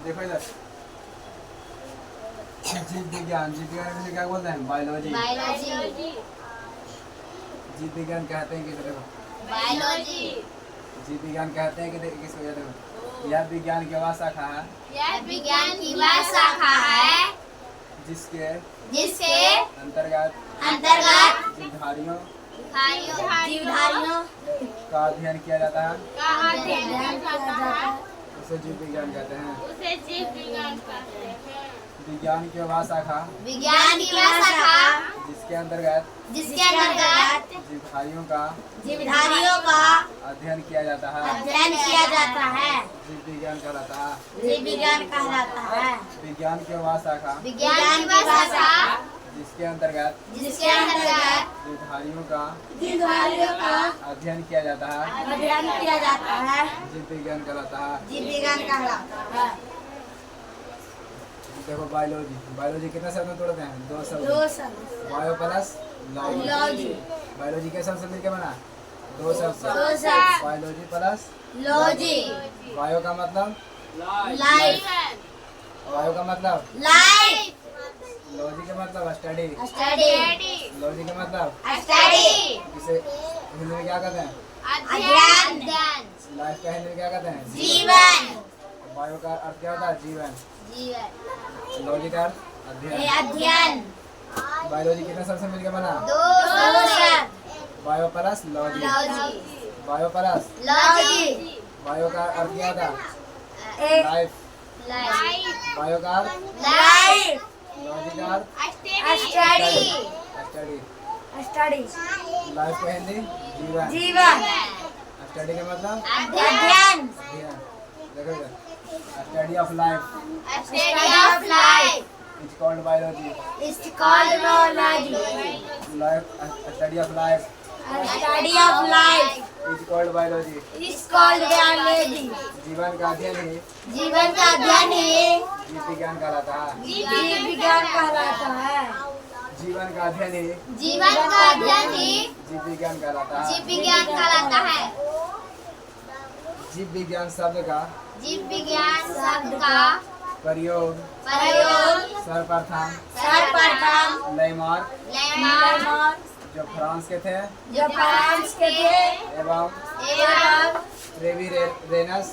देखो इधर, जीव विज्ञान, जीव विज्ञान में क्या बोलते हैं? बायोलॉजी। बायोलॉजी। जीव विज्ञान कहते हैं कि देखो, बायोलॉजी। जीव विज्ञान कहते हैं कि किसको? ये देखो, यह विज्ञान की वह शाखा है, यह विज्ञान की वह शाखा है जिसके अंतर्गत जीवधारियों जीवधारियों का अध्ययन किया जाता है, का अध्ययन किया जाता है, उसे जीव विज्ञान कहते हैं। उसे जीव विज्ञान कहते हैं। विज्ञान की वह शाखा विज्ञान की वह शाखा जिसके अंतर्गत जीवधारियों का अध्ययन किया जाता है, जीव विज्ञान कहलाता है। विज्ञान की वह शाखा जिसके अंतर्गत जीवधारियों का अध्ययन किया जाता है, जीव विज्ञान कहलाता है। देखो बायोलॉजी, बायोलॉजी कितने शब्द में तोड़ते हैं? 2 शब्द। Bio plus logy. बायोलॉजी के शब्द से मिलकर बना 2 शब्द से। Biology plus logy. बायो का मतलब लाइफ। बायो का मतलब लाइफ। लॉजी का मतलब स्टडी। स्टडी। लॉजी का मतलब स्टडी। इसे हिंदी में क्या कहते हैं? अध्ययन। लाइफ का हिंदी में क्या कहते हैं? जीवन। बायो का अर्थ क्या होता है? जीवन। जीवन। लॉजी का अर्थ अध्ययन। अध्ययन। बायोलॉजी कितने शब्द से मिलकर बना? 2 शब्द। Bio plus logy. Logy. Bio plus logy. Bio का अर्थ क्या था? लाइफ। लाइफ। बायो का अर्थ लाइफ। लॉजी का अर्थ स्टडी। स्टडी। स्टडी। लाइफ का हिंदी जीवन। जीवन। स्टडी का मतलब अध्ययन। अध्ययन। देखो इधर, study of life study of life is called biology. Is called biology. Life, study of life study of life is called biology. Is called biology. जीवन का अध्ययन ही जीवन का अध्ययन ही जीव विज्ञान कहलाता है। जीव विज्ञान कहलाता है। जीवन का अध्ययन ही जीवन का अध्ययन ही जीव विज्ञान कहलाता है। जीव विज्ञान कहलाता है। जीव विज्ञान शब्द का जीव विज्ञान शब्द का प्रयोग सर्वप्रथम लैमार्क जो फ्रांस के थे एवं ट्रेविरेनस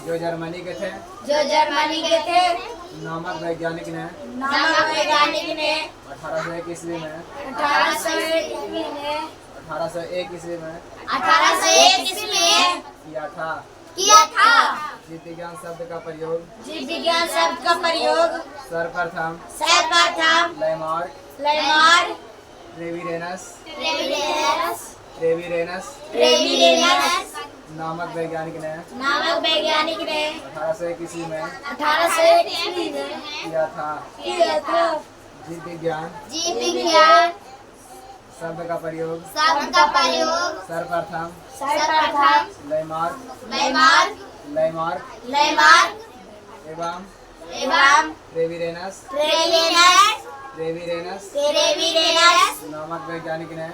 जो जर्मनी के थे नामक वैज्ञानिक ने 1801 ईस्वी में 1801 ईस्वी में किया था। जीव विज्ञान शब्द का प्रयोग सर्वप्रथम लैमार्क ट्रेविरेनस नामक वैज्ञानिक ने 1801 ईस्वी में किया था। जीव विज्ञान शब्द का प्रयोग सर्वप्रथम लैमार्क एवं ट्रेविरेनस नामक वैज्ञानिक ने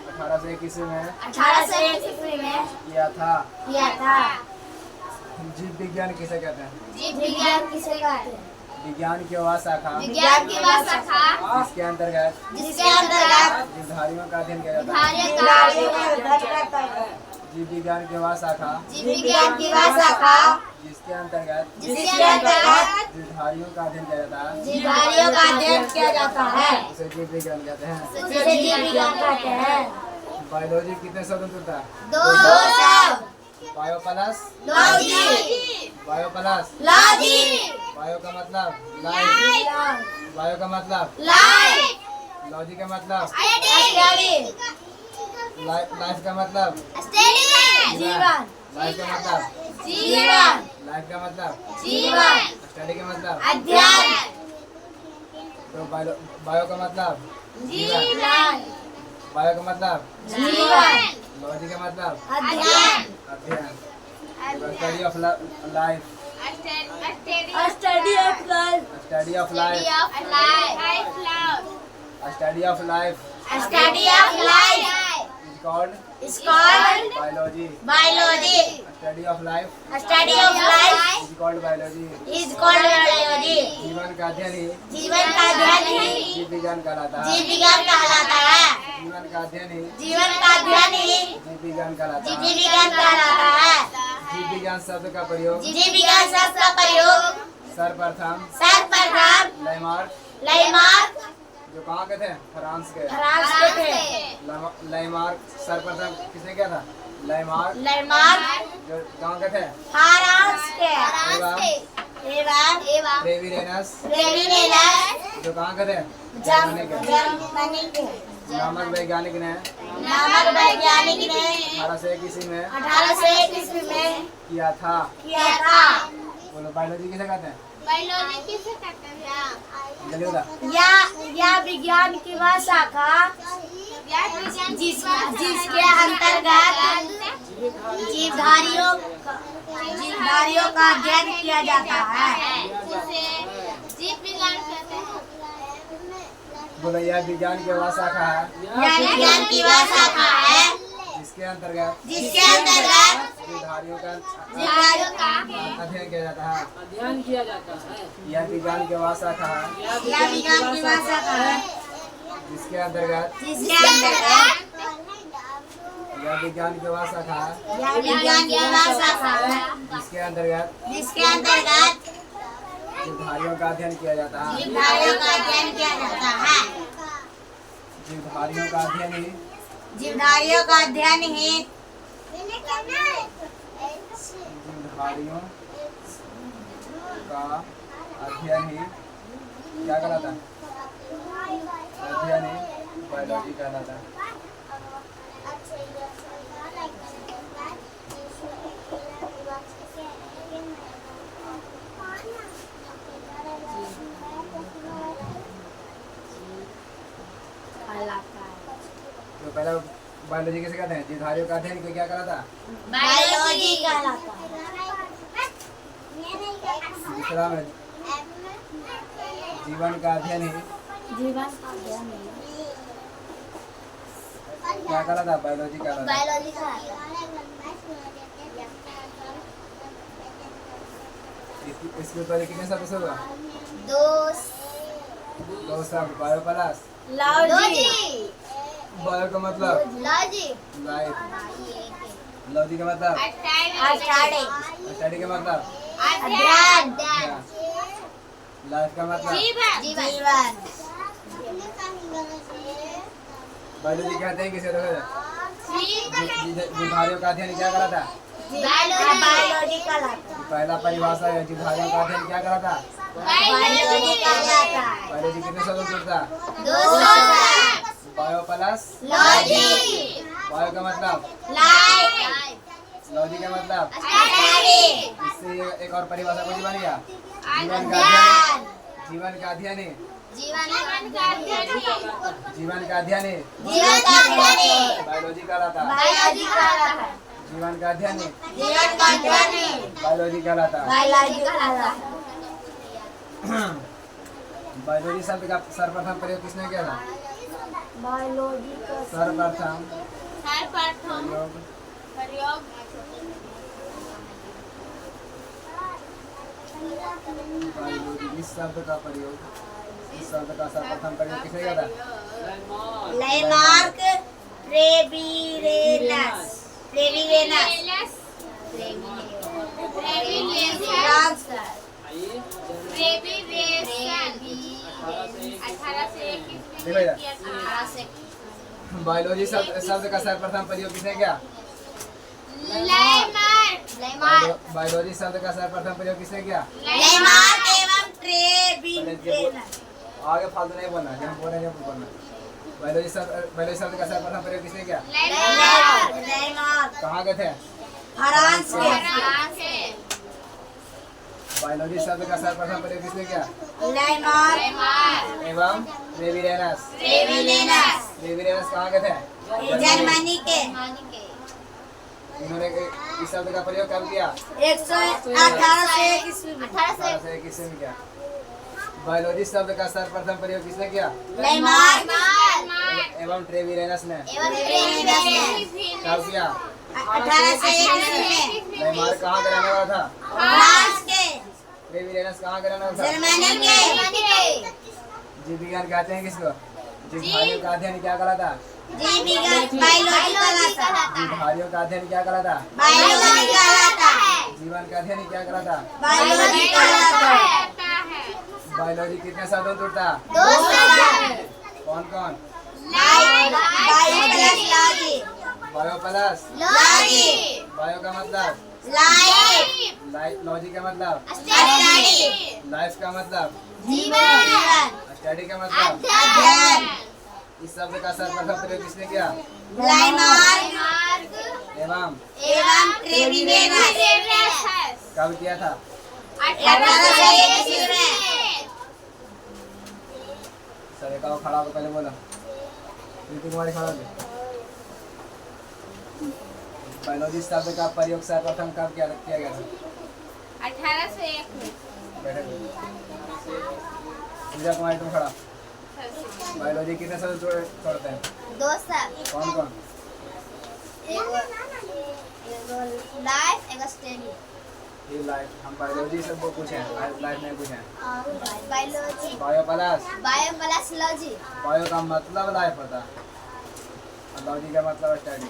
1801 ईस्वी में किया था। जीव विज्ञान किसे कहते हैं? विज्ञान की वह शाखा जिसके अंतर्गत जीवधारियों का अध्ययन किया जाता है। जीव विज्ञान की वह शाखा जिसके अंतर्गत जीवधारियों का अध्ययन किया जाता है, उसे जीव विज्ञान कहते हैं। बायोलॉजी कितने शब्द में टूटता है? 2 शब्द। बायो प्लस बायो का मतलब लाइफ। बायो का मतलब लॉजी का मतलब लाइफ का मतलब जीवन। लाइफ का मतलब जीवन। लाइफ का मतलब जीवन। स्टडी का मतलब अध्ययन। तो बायो का मतलब जीवन। बायो का मतलब जीवन। लॉजी का मतलब अध्ययन। Study of life study of life study of life study of life study of life study of life called is called biology. biology. Study of life A study of life is called biology. is called biology. जीवन का अध्ययन ही जीवन का अध्ययन ही जीव विज्ञान कहलाता है। जीव विज्ञान कहलाता है। जीवन का अध्ययन ही जीवन का अध्ययन ही जीव विज्ञान कहलाता जीव है। विज्ञान कहलाता है। जीव विज्ञान शब्द का प्रयोग जीव विज्ञान शब्द का प्रयोग सर्वप्रथम सर्वप्रथम लैमार्क लैमार्क जो कहाँ के थे, फ्रांस के। फ्रांस के थे। लैमार्क सर्वप्रथम किसने किया था? लैमार्क लैमार्क जो कहाँ के थे? फ्रांस के एवं ट्रेविरेनस रेविनेलस जो कहाँ के थे? जर्मनी के। जर्मनी के नामक वैज्ञानिक ने नामक वैज्ञानिक ने 1801 ईस्वी में 1821 में किया था। बोलो बायोलॉजी किसे कहते हैं? बायोलॉजी किसे कहते हैं? जल्दी बता। या विज्ञान की वह शाखा जिसके अंतर्गत जीवधारियों का अध्ययन किया जाता है। जिसे जीव विज्ञान कहते हैं। बोलो यह विज्ञान की वह शाखा है यह विज्ञान की वह शाखा है जिसके अंतर्गत जीवधारियों का का अध्ययन किया जाता है। अध्ययन किया जाता है। यह विज्ञान की वह शाखा है यह विज्ञान की वह शाखा है जिसके अंतर्गत यह विज्ञान की वह शाखा है यह विज्ञान की वह शाखा है जिसके अंतर्गत जिसके अंतर्गत जीवधारियों का अध्ययन किया जाता है। जीवधारियों का अध्ययन किया जाता है। जीवधारियों का अध्ययन ही जीवधारियों का अध्ययन ही जीवधारियों का अध्ययन ही क्या कहलाता है? अध्ययन ही बायोलॉजी कहलाता है। तो पहला बायोलॉजी किसे कहते हैं? जीवधारियों का अध्ययन को क्या कहलाता है? बायोलॉजी कहलाता है। दूसरा में जीवन का अध्ययन ही जीवन का अध्ययन ही क्या कहलाता है? बायोलॉजी कहलाता है। बायोलॉजी कहलाता है। इसके पहले कितने शब्द होगा? दो शब्द। बायो प्लस लॉजी बायो का मतलब लॉजी लाइफ, लॉजी का मतलब स्टडी का मतलब अध्ययन लाइफ का मतलब जीवन बायोलॉजी कहते हैं किसे? जीवधारियों का अध्ययन क्या कहलाता है? बायोलॉजी कहलाता है। पहला परिभाषा है जीवधारियों का अध्ययन क्या कहलाता है? बायोलॉजी कहलाता है। बायोलॉजी कितने शब्दों से जुड़ता है? बायो प्लस लॉजी बायो का मतलब लाइफ लॉजी का मतलब स्टडी इससे एक और परिभाषा कुछ बन गया। जीवन का अध्ययन है जीवन का अध्ययन जीवन का अध्ययन है जीवन का अध्ययन ही बायोलॉजी कहलाता है। बायोलॉजी कहलाता है। जीवन का अध्ययन है जीवन का अध्ययन ही बायोलॉजी कहलाता है। बायोलॉजी कहलाता है। बायोलॉजी शब्द का सर्वप्रथम प्रयोग किसने किया था? बायोलॉजी का सर्वप्रथम सर्वप्रथम प्रयोग प्रयोग बायोलॉजी इस शब्द का प्रयोग इस शब्द का सर्वप्रथम प्रयोग किसने किया था? लैमार्क रेविरेनस फ्रांस आइए देखो यार बायोलॉजी शब्द का सर्वप्रथम प्रयोग किसने किया? बायोलॉजी शब्द का सर्वप्रथम प्रयोग किसने किया? लैमार्क एवं ट्रेविरेनस आगे फालतू नहीं बोलना, जब बोल रहे हैं जब बोलना। बायोलॉजी शब्द का सर्वप्रथम प्रयोग किसने किया? लैमार्क कहाँ के थे? फ्रांस के बायोलॉजी शब्द का सर्वप्रथम प्रयोग किसने किया? लैमार्क एवं रेविरेनस रेविरेनस कहाँ के थे? जर्मनी के इन्होंने इस शब्द का प्रयोग कब किया? 1801 ईस्वी में 1801 ईस्वी में किया। बायोलॉजी शब्द का सर्वप्रथम प्रयोग किसने किया? लैमार्क एवं ट्रेविरेनस ने भी कब किया? 1821 में नेमार कहाँ का रहने वाला था? फ्रांस के ट्रेविरेनस कहाँ का रहने वाला था? जर्मनी के जीव विज्ञान कहते हैं किसको? जीवधारियों का अध्ययन क्या कहलाता? जीव विज्ञान बायोलॉजी कहलाता जीवधारियों का अध्ययन क्या कहलाता? बायोलॉजी कहलाता है जीवन का अध्ययन क्या कहलाता? बायोलॉजी कहलाता है बायोलॉजी कितने शब्दों में टूटता? कौन कौन? Bio plus logy bio plus logy bio का मतलब लाइफ लाइफ, लॉजी का मतलब स्टडी लाइफ का मतलब जीवन स्टडी का मतलब। अध्ययन इस शब्द का सर्वप्रथम प्रयोग किसने किया? लाइमार्क एवं एवं ट्रेविरेनस कब किया था? 1821 में सर एक आओ, खड़ा हो पहले बोलो। ऋतु कुमारी खड़ा हो। बायोलॉजी शब्द का प्रयोग सर्वप्रथम कब किया गया था? 1801 में बैठे पूजा कुमारी तुम खड़ा। बायोलॉजी कितने शब्द छोड़ते हैं? कौन कौन? लाइफ एगो स्टडी ये लाइफ, हम बायोलॉजी से वो पूछे हैं, लाइफ नहीं पूछे हैं। Biology bio plus bio plus logy bio का मतलब लाइफ होता है और लॉजी का मतलब स्टडी।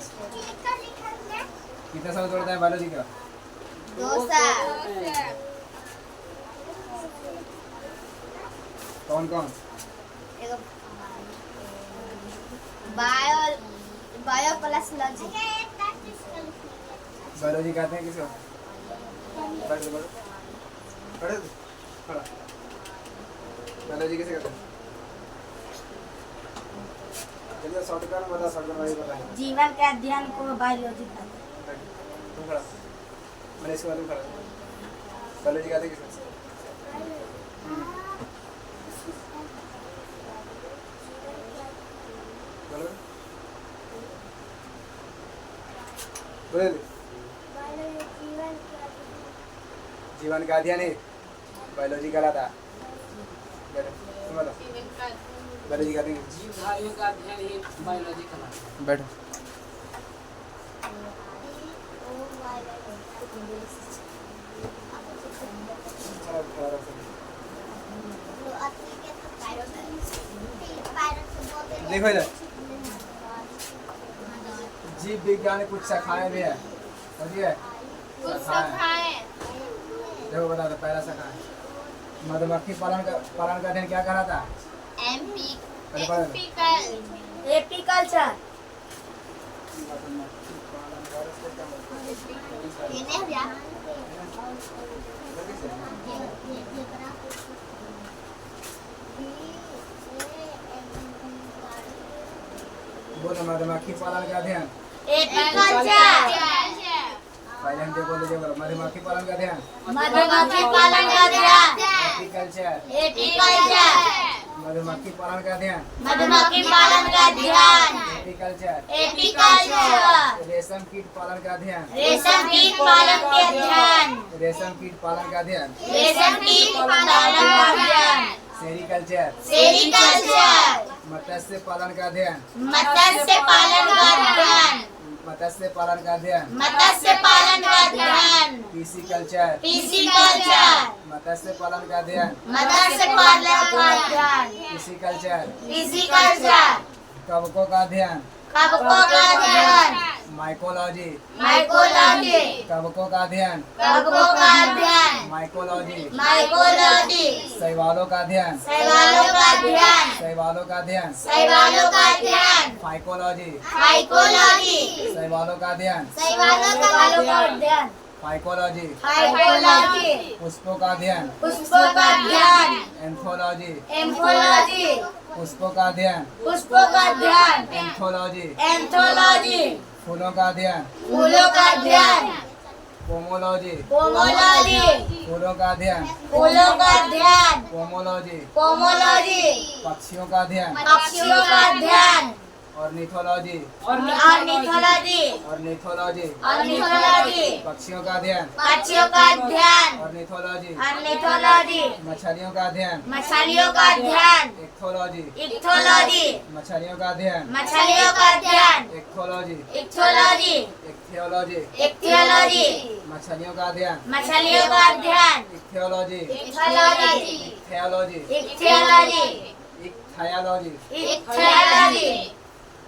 कितने शब्द जोड़ते हैं बायोलॉजी का? कौन कौन? Bio bio plus logy biology कहते हैं किसको? बैठ दो, बैठ दो, खड़ा। बायोलॉजी किसे कहते हैं? चलिए शॉर्टकट बता, शॉर्टकट वाली बताएं। जीवन के अध्ययन को बायोलॉजी कहते हैं तुम खड़ा, मैंने इसके बाद तुम खड़ा। बायोलॉजी कहते हैं किसे? बोलो बोले। जीवन का अध्ययन है बायोलॉजी कहलाता है। बैठो, तुम बताओ बायोलॉजी कहते हैं। जीवधारियों का अध्ययन ही बायोलॉजी कहलाता है। बैठो। देखो इधर, जीव विज्ञान में कुछ शाखाएं भी है, समझिए? शाखाएं देखो, बता दो। पहला शाखा है मधुमक्खी पालन का अध्ययन क्या करा था? एपीकल्चर बोलो मधुमक्खी पालन का अध्ययन। एपीकल्चर पहले हम बोल दीजिए, बोलो मधुमक्खी पालन का अध्ययन। मधुमक्खी पालन का अध्ययन एपीकल्चर एपीकल्चर मधुमक्खी पालन का अध्ययन। मधुमक्खी पालन का अध्ययन एपीकल्चर एपीकल्चर रेशम कीट पालन का अध्ययन। रेशम कीट पालन के अध्ययन रेशम कीट पालन का अध्ययन। रेशम कीट पालन का अध्ययन सेरिकल्चर सेरिकल्चर मत्स्य पालन का अध्ययन। मत्स्य पालन का अध्ययन मत्स्य पालन का अध्ययन। मत्स्य पालन का अध्ययन पिसिकल्चर पिसिकल्चर मत्स्य पालन का अध्ययन। मत्स्य पालन का अध्ययन पिसिकल्चर पिसिकल्चर कवकों का अध्ययन। कवकों का अध्ययन माइकोलॉजी माइकोलॉजी कवकों का अध्ययन। कवकों का अध्ययन माइकोलॉजी माइकोलॉजी शैवालों का अध्ययन। शैवालों का अध्ययन शैवालों का अध्ययन। शैवालों का अध्ययन फाइकोलॉजी फाइकोलॉजी शैवालों का अध्ययन। शैवालों का अध्ययन फाइकोलॉजी फाइकोलॉजी पुष्पों का अध्ययन। पुष्पों का अध्ययन एंथोलॉजी एम्फोलॉजी पुष्पों का अध्ययन। पुष्पों का अध्ययन एंथोलॉजी एंथोलॉजी फूलों का अध्ययन। फूलों का अध्ययन पोमोलॉजी पोमोलॉजी फूलों का अध्ययन। फूलों का अध्ययन पोमोलॉजी पोमोलॉजी पक्षियों का अध्ययन। पक्षियों का अध्ययन ऑर्निथोलॉजी ऑर्निथोलॉजी ऑर्निथोलॉजी ऑर्निथोलॉजी पक्षियों का अध्ययन पक्षियों का अध्ययन ऑर्निथोलॉजी ऑर्निथोलॉजी मछलियों का अध्ययन मछलियों का अध्ययन इक्थोलॉजी इक्थोलॉजी मछलियों का अध्ययन मछलियों का अध्ययन इक्थोलॉजी इक्थोलॉजी इक्थियोलॉजी इक्थियोलॉजी मछलियों का अध्ययन मछलियों का अध्ययन ichthyology ichthyology ichthyology ichthyology ichthyology ichthyology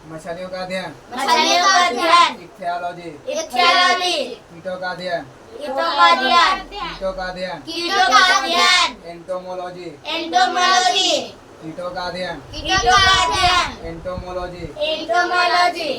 मछलियों का अध्ययन मछलियों का अध्ययन इक्थियोलॉजी इक्थियोलॉजी कीटों का अध्ययन कीटों का अध्ययन कीटों का अध्ययन कीटों का अध्ययन एंटोमोलॉजी एंटोमोलॉजी कीटों का अध्ययन कीटों का अध्ययन एंटोमोलॉजी एंटोमोलॉजी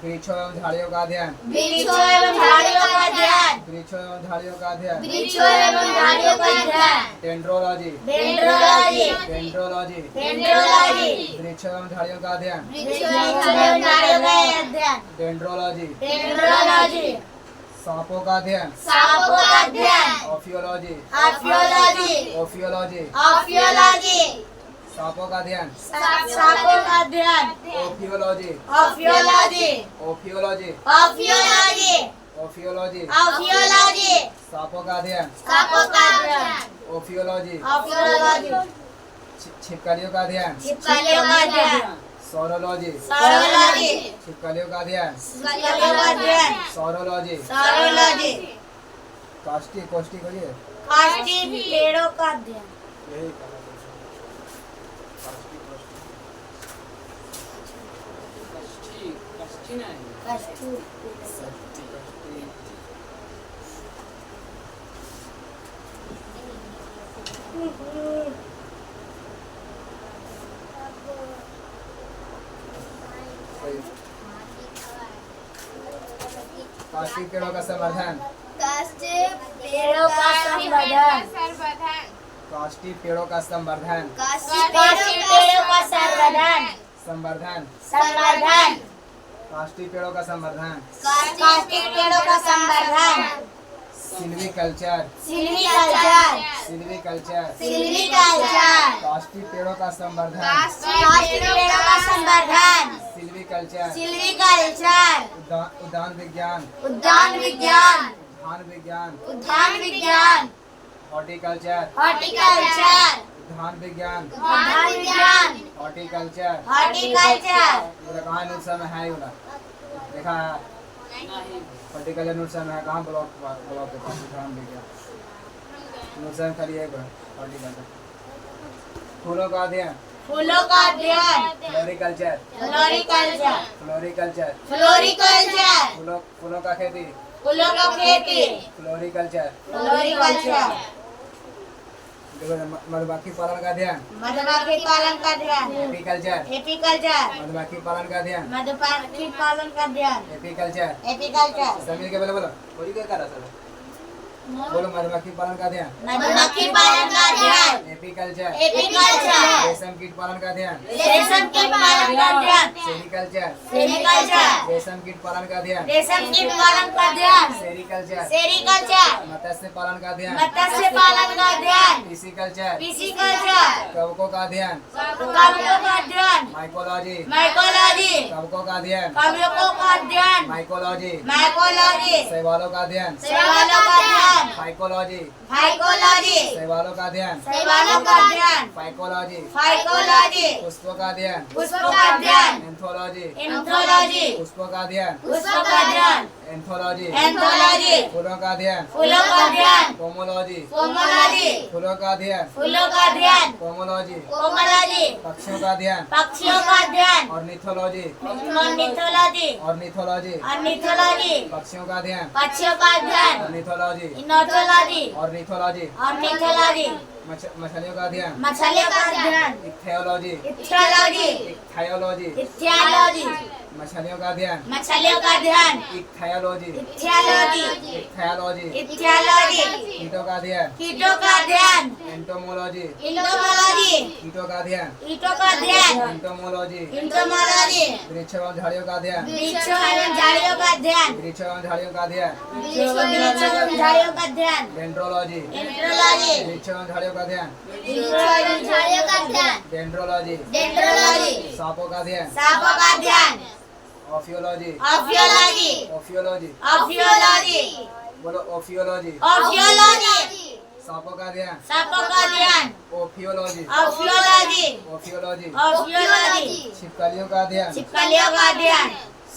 वृक्षों एवं झाड़ियों का अध्ययन वृक्षों एवं झाड़ियों का अध्ययन वृक्षों एवं झाड़ियों का अध्ययन वृक्षों एवं झाड़ियों का अध्ययन डेंड्रोलॉजी डेंड्रोलॉजी डेंड्रोलॉजी डेंड्रोलॉजी वृक्षों एवं झाड़ियों का अध्ययन वृक्षों एवं झाड़ियों का अध्ययन डेंड्रोलॉजी डेंड्रोलॉजी सांपों का अध्ययन सांपों का अध्ययन ऑफियोलॉजी आर्कियोलॉजी ओफियोलॉजी ऑफियोलॉजी सांपों का अध्ययन सांपों का अध्ययन ओफियोलॉजी ऑफियोलॉजी ओफियोलॉजी ऑफियोलॉजी ओफियोलॉजी ऑफियोलॉजी सांपों का अध्ययन सांपों का अध्ययन ओफियोलॉजी ऑफियोलॉजी छिपकलियों का अध्ययन छिपकलियों का अध्ययन सौरोलॉजी सौरोलॉजी छिपकलियों का अध्ययन छिपकलियों का अध्ययन सौरोलॉजी सौरोलॉजी काष्टी कोष्टी को ये काष्ठी पेड़ों का अध्ययन यही कहा काष्टी कोष्टी कष्टी नहीं काष्ठी काष्टी पेड़ों का संवर्धन पेड़ों का संवर्धन काष्टी पेड़ों का संवर्धन काष्ठी पेड़ों का संवर्धन संवर्धन संवर्धन काष्टी पेड़ों का संवर्धन काष्ठी पेड़ों का संवर्धन सिल्वीकल्चर सिल्वीकल्चर सिल्वीकल्चर सिल्वीकल्चर काष्टी पेड़ों का संवर्धन काष्ठी पेड़ों का संवर्धन सिल्वीकल्चर सिल्वीकल्चर उद्यान विज्ञान उद्यान विज्ञान उद्यान विज्ञान उद्यान विज्ञान हॉर्टिकल्चर हॉर्टिकल्चर उद्यान विज्ञान उद्यान विज्ञान हॉर्टिकल्चर हॉर्टिकल्चर ये कहाँ नोट में है ये वाला देखा है नहीं हॉर्टिकल्चर नोट में है कहाँ ब्लॉक ब्लॉक के पास उद्यान विज्ञान नोट में खाली एक हॉर्टिकल्चर फूलों का अध्ययन फूलों का अध्ययन फ्लोरिकल्चर फ्लोरिकल्चर फ्लोरिकल्चर फ्लोरिकल्चर फूलों का खेती फूलों का खेती फ्लोरिकल्चर फ्लोरिकल्चर देखो मधुमक्खी पालन का अध्ययन मधुमक्खी पालन का अध्ययन एपीकल्चर एपीकल्चर मधुमक्खी पालन का अध्ययन मधुमक्खी पालन का अध्ययन एपीकल्चर एपीकल्चर सभी के बोलो कोई क्या कर रहा था बोलो मधुमक्खी पालन का अध्ययन मधुमक्खी पालन का अध्ययन एपीकल्चर एपीकल्चर रेशम कीट पालन का अध्ययन रेशम कीट पालन का अध्ययन सेरिकल्चर सेरिकल्चर रेशम कीट पालन का अध्ययन रेशम कीट पालन का अध्ययन सेरिकल्चर सेरिकल्चर मत्स्य पालन का अध्ययन मत्स्य पालन का अध्ययन पिसिकल्चर पिसिकल्चर कवकों का अध्ययन कवकों का अध्ययन माइकोलॉजी माइकोलॉजी कवकों का अध्ययन कवकों का अध्ययन माइकोलॉजी माइकोलॉजी शैवालों का अध्ययन शैवालों का अध्ययन फाइकोलॉजी फाइकोलॉजी शैवालों का अध्ययन शैवालों का अध्ययन फाइकोलॉजी फाइकोलॉजी पुष्पों का अध्ययन पुष्पों का अध्ययन एंथोलॉजी एंथोलॉजी पुष्पों का अध्ययन पुष्पों का अध्ययन एंथोलॉजी एंथोलॉजी फूलों का अध्ययन फूलों का अध्ययन पोमोलॉजी पोमोलॉजी फूलों का अध्ययन फूलों का अध्ययन पोमोलॉजी पोमोलॉजी पक्षियों का अध्ययन पक्षियों का अध्ययन ऑर्निथोलॉजी ऑर्निथोलॉजी ऑर्निथोलॉजी ऑर्निथोलॉजी पक्षियों का अध्ययन पक्षियों का अध्ययन ऑर्निथोलॉजी इनोथोलॉजी ऑर्निथोलॉजी ऑर्निथोलॉजी मछलियों का अध्ययन मछलियों का अध्ययन इक्थेयोलॉजी इक्थियोलॉजी इक्थायोलॉजी इक्थियोलॉजी मछलियों का अध्ययन मछलियों का अध्ययन इक्थायोलॉजी इक्थियोलॉजी इक्थायोलॉजी इक्थियोलॉजी कीटों का अध्ययन कीटों का अध्ययन एंटोमोलॉजी इंटोमोलॉजी कीटों का अध्ययन कीटों का अध्ययन एंटोमोलॉजी इंटोमोलॉजी वृक्षों एवं झाड़ियों का अध्ययन वृक्षों एवं झाड़ियों का अध्ययन वृक्षों एवं झाड़ियों का अध्ययन वृक्षों एवं झाड़ियों का अध्ययन डेंड्रोलॉजी डेंड्रोलॉजी वृक्षों एवं झाड़ियों का अध्ययन वृक्षों एवं झाड़ियों का अध्ययन डेंड्रोलॉजी डेंड्रोलॉजी सांपों का अध्ययन सांपों का अध्ययन ऑफियोलॉजी ऑफियोलॉजी ओफियोलॉजी ऑफियोलॉजी बोलो ओफियोलॉजी ऑफियोलॉजी सांपों का अध्ययन सांपों का अध्ययन ओफियोलॉजी ऑफियोलॉजी ओफियोलॉजी ऑफियोलॉजी छिपकलियों का अध्ययन छिपकलियों का अध्ययन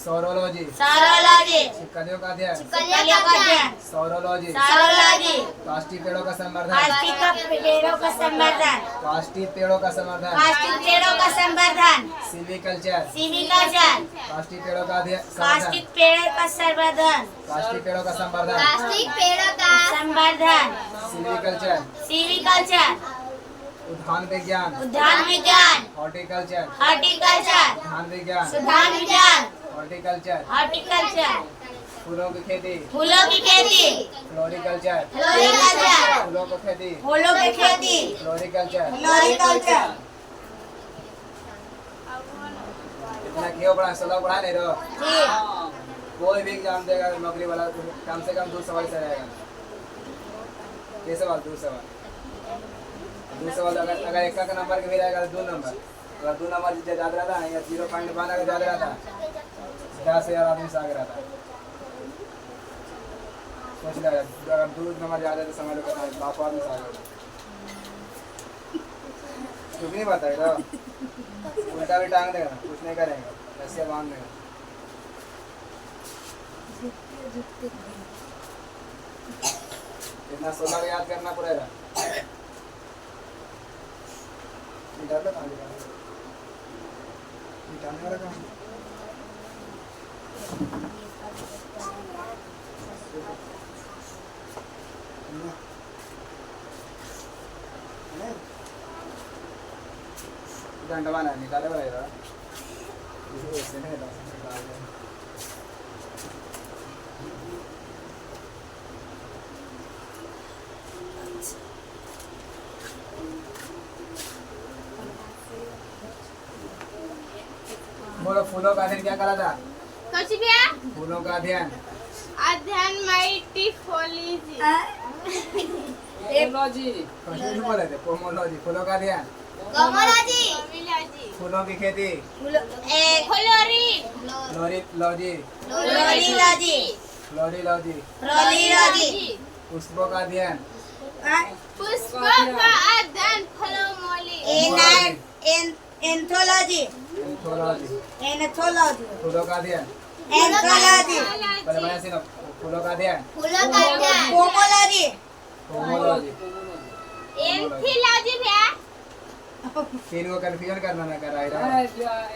सौरोलॉजी सारोलॉजी छिपकलियों का अध्ययन छिपकलियों का अध्ययन सौरोलॉजी सारोलॉजी काष्ठी पेड़ों का संवर्धन काष्टिक का पेड़ों का संवर्धन काष्ठी पेड़ों का संवर्धन काष्टिक पेड़ों का संवर्धन सिल्वीकल्चर सिविकल्चर काष्ठी पेड़ों का संवर्धन काष्टिक पेड़ का संवर्धन काष्ठी पेड़ों का संवर्धन प्लास्टिक पेड़ों का संवर्धन सिल्वीकल्चर सिविकल्चर उद्यान विज्ञान उद्यान विज्ञान हॉर्टिकल्चर हॉर्टिकल्चर उद्यान विज्ञान उद्यान विज्ञान हॉर्टिकल्चर हॉर्टिकल्चर फूलों की खेती फूलों की खेती फ्लोरिकल्चर फ्लोरिकल्चर फूलों की खेती फूलों की खेती फ्लोरिकल्चर फ्लोरिकल्चर इतना क्यों पढ़ा 16 पढ़ा नहीं रहो जी कोई भी एग्जाम देगा नौकरी वाला तो कम से कम 2 सवाल से रहेगा ये सवाल 2 सवाल अगर एक का नंबर के भी रहेगा तो 2 नंबर अगर 2 नंबर ज्यादा रहता है या 0.1 अगर ज्यादा रहता 10,000 आदमी से आगे रहता सोच ले अगर 2 नंबर ज्यादा तो समझ लो कितना 100 आदमी से आगे कुछ नहीं बताएगा उल्टा भी टांग देगा कुछ नहीं करेगा ऐसे बांध देगा इतना 16 याद करना पड़ेगा निकाल कहाँ निकालने वाला कहाँ घंटा बना निकाले वाला इधर ऐसे नहीं निकाल बोलो फूलों का अध्ययन क्या करा था कुछ भी है? फूलों का अध्ययन अध्ययन माइटिफोलॉजी एपोलॉजी कुछ नहीं बोले थे पोमोलॉजी फूलों का अध्ययन कोमोलॉजी फूलों की खेती फ्लोरी फ्लोरिलॉजी फ्लोरिलॉजी फ्लोरिलॉजी फ्लोरिलॉजी पुष्पों का अध्ययन पुष्पों का अध्ययन फ्लोमोली एंथोलॉजी एंथोलॉजी एंथोलॉजी फूलों का अध्ययन एंथोलॉजी पहले मैंने सुनो फूलों का अध्ययन फूलों का अध्ययन पोमोलॉजी पोमोलॉजी एंथोलॉजी भैया 3 को कंफ्यूजन करना ना कर रहा है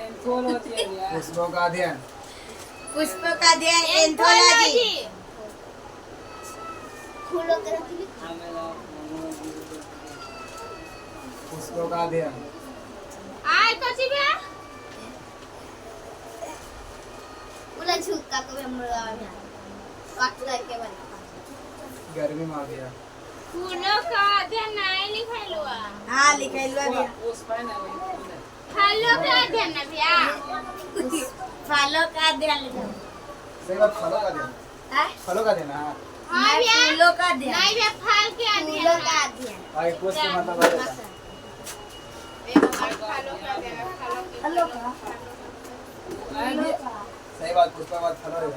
एपोलॉजी पुष्पों का अध्ययन पुष्पों का अध्ययन एंथोलॉजी फूलों का पुष्पों का अध्ययन आय कुछ भी है? उला झुका को हम काट करके बना गर्मी मार दिया फूलों का अध्ययन नहीं लिखल हुआ हाँ लिखल हुआ उस पर ना वही फलों का अध्ययन ना भैया फलों का अध्ययन लिखल सही बात फलों का अध्ययन फलों का अध्ययन हाँ हाँ भैया फूलों का अध्ययन नहीं भैया फल के अध्ययन फूलों का अध्ययन भाई पुष्प मतलब है फलों का सही बात पुष्प का बात फलों है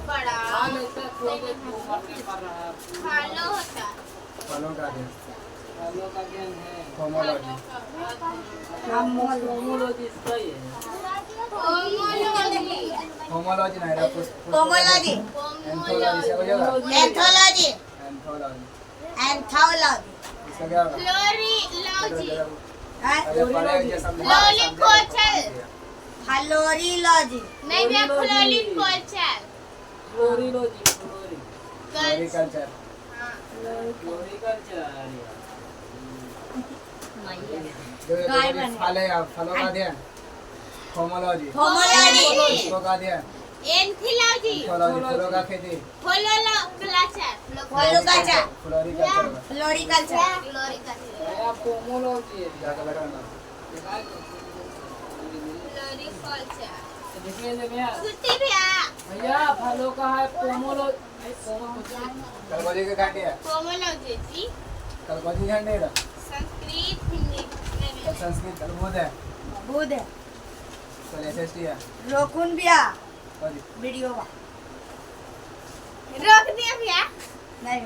बड़ा हां लगता है कोई भी उम्र में पढ़ रहा है फलों होता फलों का अध्ययन फलों का ज्ञान है पोमोलॉजी पोमोलॉजी इसका ही है पोमोलॉजी नहीं रहा पुष्प पोमोलॉजी एंथोलॉजी से हो जाएगा एंथोलॉजी एंथोलॉजी एंथोलॉजी इसका क्या होगा फ्लोरिलॉजी अरे पढ़े जैसा फ्लोरिकोचल फ्लोरिलॉजी नहीं भैया फ्लोरिकोचल फ्लोरिलॉजी फ्लोरिकल्चर फ्लोरिकल्चर जो फल है फलों का अध्ययन पोमोलॉजी पोमोलॉजी पुष्पों का अध्ययन एंथोलॉजी एंथोलॉजी फलों का खेती फ्लोरोकल्चर फ्लोरिकल्चर फ्लोरिकल्चर होगा फ्लोरिकल्चर फ्लोरिकल्चर या पोमोलॉजी है जाकर लगाना फ्लोरिकल्चर देखिए भैया छुट्टी भैया भैया फलों का है पोमोलॉजी कलगोजी की घंटी है पोमोलॉजी जी कलगोजी की घंटी है संस्कृत हिंदी संस्कृत बुध है बुध चल एसएसटी है रोकुन बिया और वीडियो रोक दिया भैया नहीं